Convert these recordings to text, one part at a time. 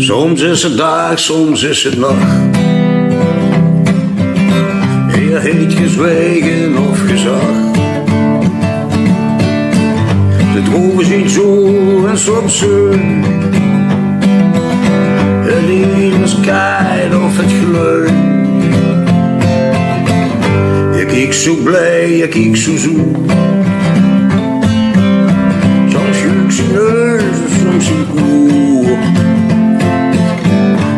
Soms is het dag, soms is het nacht. Hier heet gezwegen of gezag. De drogen zien zo en soms zo. Het een is keihard of het geluid. Je kijkt zo blij, je kijkt zo zoet. Soms juikt zijn neus, soms zijn koer.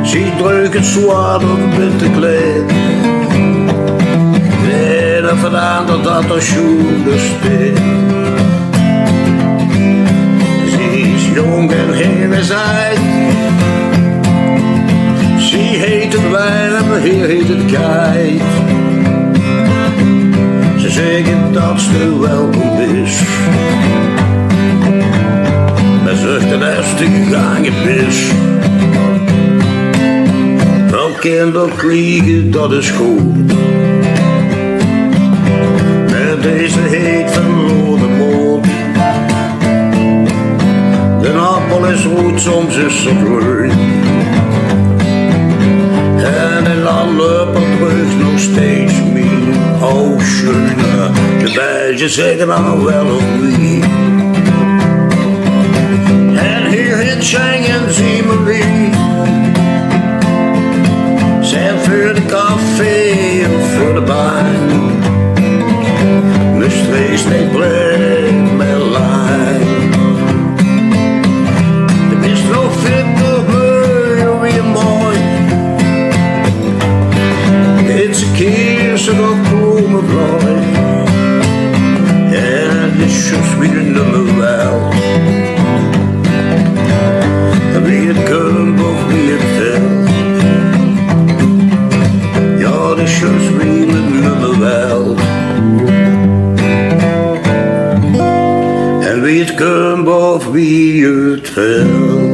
Ze drukt het zwaar op het witte kleed. Nee, dat verandert dat als schoenen speelt. Ze is jong en geen is uit. Ze heet het warm, hier heet het koud. Ze zeggen dat ze welkom is. Maar zegt de eerste gegangen is. Wel kinderen kriegen, dat is goed. Met deze heet verloren moed. De appel is rood, soms is ze groen. En in land lopen terug nog steeds meer. Oh, schöne, de beidjes zeggen al wel of wie. En hier het Schengen zien we wie. Zijn voor de koffie en voor de baan. De strees niet breed met lijn. De bistro vindt nog heel weer mooi. It's a kiss of bloemenblooi. En het is juist weer een nummer wel. Wie het komt of wie het wil. Ja, het is juist weer een nummer wel. En wie het komt of wie het wil.